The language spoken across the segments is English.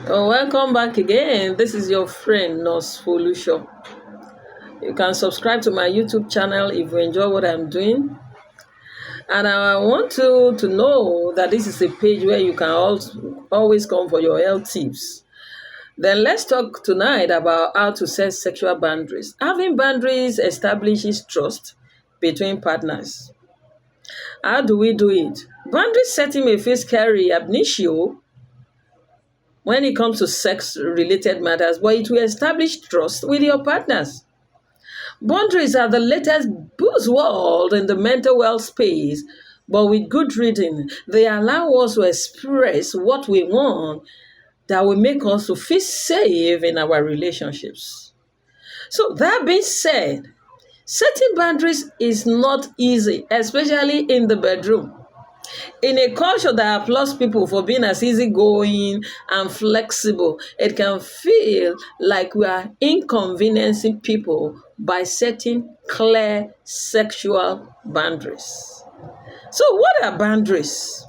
Oh, welcome back again. This is your friend Nurse Folusho. You can subscribe to my YouTube channel if you enjoy what I'm doing. And I want you to know that this is a page where you can always come for your health tips. Then let's talk tonight about how to set sexual boundaries. Having boundaries establishes trust between partners. How do we do it? Boundary setting may feel scary ab initio when it comes to sex related matters, but it will establish trust with your partners. Boundaries are the latest buzzword in the mental health space, but with good reading, they allow us to express what we want that will make us to feel safe in our relationships. So that being said, setting boundaries is not easy, especially in the bedroom. In a culture that applauds people for being as easygoing and flexible, it can feel like we are inconveniencing people by setting clear sexual boundaries. So, what are boundaries?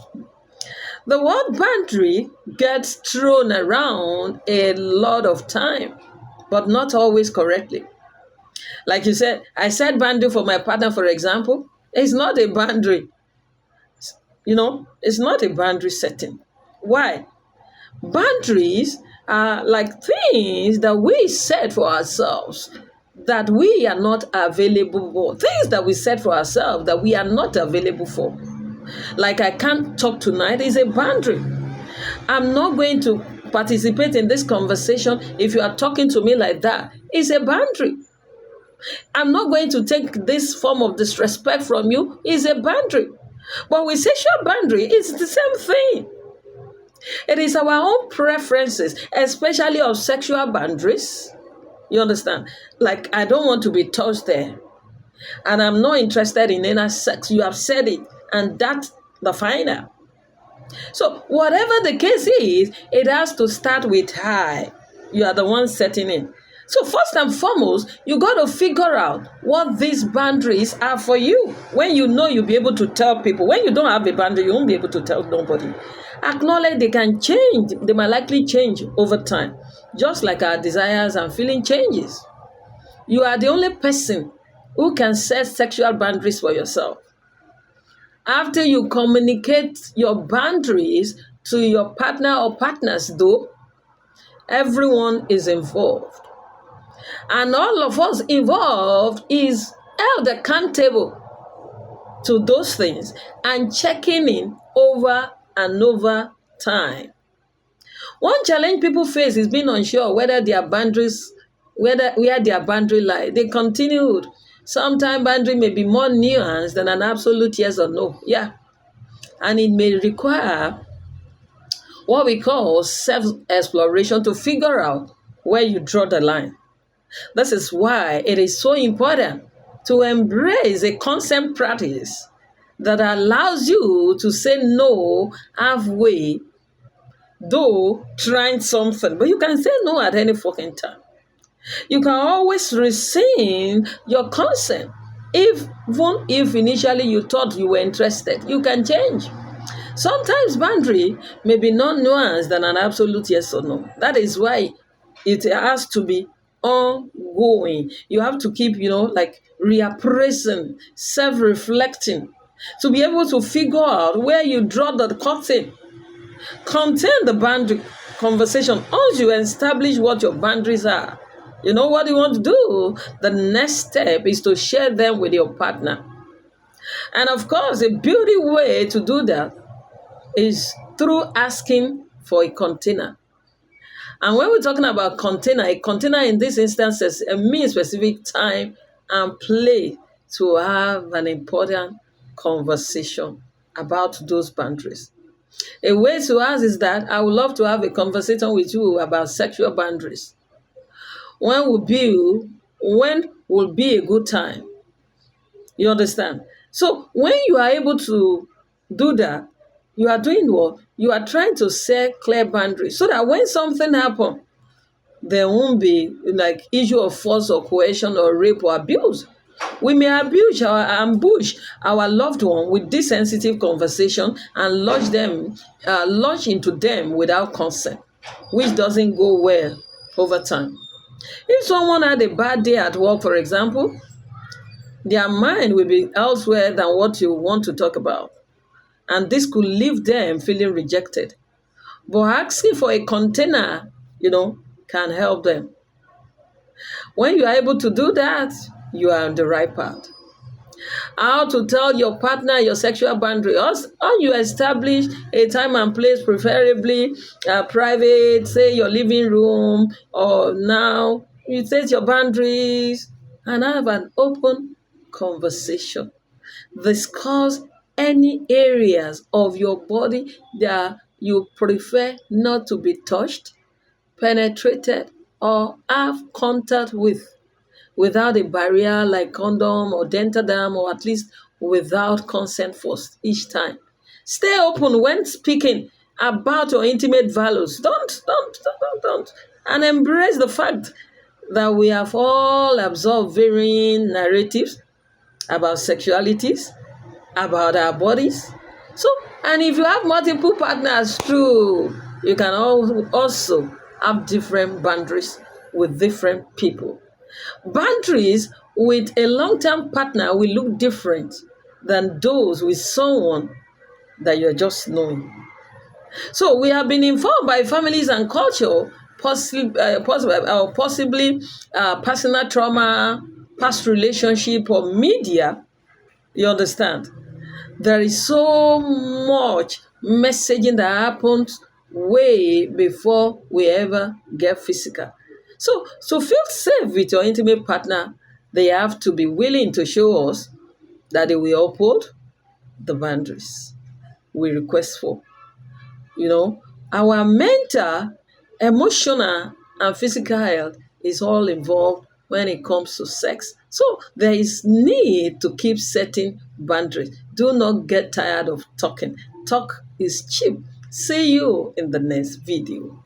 The word boundary gets thrown around a lot of time, but not always correctly. Like you said, I set boundary for my partner, for example. It's not a boundary. It's not a boundary setting. Why? Boundaries are like things that we set for ourselves that we are not available for. Things that we set for ourselves that we are not available for. Like I can't talk tonight is a boundary. I'm not going to participate in this conversation if you are talking to me like that. It's a boundary. I'm not going to take this form of disrespect from you. It's a boundary. But with sexual boundary, it's the same thing. It is our own preferences, especially of sexual boundaries. You understand? Like, I don't want to be touched there. And I'm not interested in inner sex. You have said it. And that's the final. So, whatever the case is, it has to start with I. You are the one setting it. So first and foremost, you got to figure out what these boundaries are for you. When you know, you'll be able to tell people. When you don't have a boundary, you won't be able to tell nobody. Acknowledge they can change. They might likely change over time. Just like our desires and feeling changes. You are the only person who can set sexual boundaries for yourself. After you communicate your boundaries to your partner or partners, though, everyone is involved. And all of us involved is held accountable to those things and checking in over and over time. One challenge people face is being unsure whether their boundaries, where their boundary lie. They continued. Sometimes boundary may be more nuanced than an absolute yes or no. Yeah. And it may require what we call self-exploration to figure out where you draw the line. This is why it is so important to embrace a consent practice that allows you to say no halfway, though trying something. But you can say no at any fucking time. You can always rescind your consent. Even if initially you thought you were interested, you can change. Sometimes boundary may be non-nuanced than an absolute yes or no. That is why it has to be ongoing. You have to keep, like reappraising, self-reflecting to be able to figure out where you draw the curtain. Contain the boundary conversation. Once you establish what your boundaries are, you know what you want to do? The next step is to share them with your partner. And of course, a beauty way to do that is through asking for a container. And when we're talking about container, a container in this instance is a means specific time and place to have an important conversation about those boundaries. A way to ask is that I would love to have a conversation with you about sexual boundaries. When will be a good time? You understand? So when you are able to do that, you are doing what? You are trying to set clear boundaries so that when something happens, there won't be like issue of force or coercion or rape or abuse. We may ambush our loved one with this sensitive conversation and launch into them without consent. which doesn't go well over time. If someone had a bad day at work, for example, their mind will be elsewhere than what you want to talk about. And this could leave them feeling rejected. But asking for a container, can help them. When you are able to do that, you are on the right path. How to tell your partner your sexual boundary. How you establish a time and place, preferably private, say your living room, or now you set your boundaries and have an open conversation. Discuss any areas of your body that you prefer not to be touched, penetrated, or have contact with without a barrier like condom or dental dam, or at least without consent first each time. Stay open when speaking about your intimate values. Don't. And embrace the fact that we have all absorbed varying narratives about sexualities, about our bodies. So, and if you have multiple partners, true, you can also have different boundaries with different people. Boundaries with a long-term partner will look different than those with someone that you're just knowing. So we have been informed by families and culture, possibly personal trauma, past relationship, or media. You understand? There is so much messaging that happens way before we ever get physical. So feel safe with your intimate partner. They have to be willing to show us that they will uphold the boundaries we request for. You know, our mental, emotional, and physical health is all involved when it comes to sex. So there is need to keep setting boundaries. Do not get tired of talking. Talk is cheap. See you in the next video.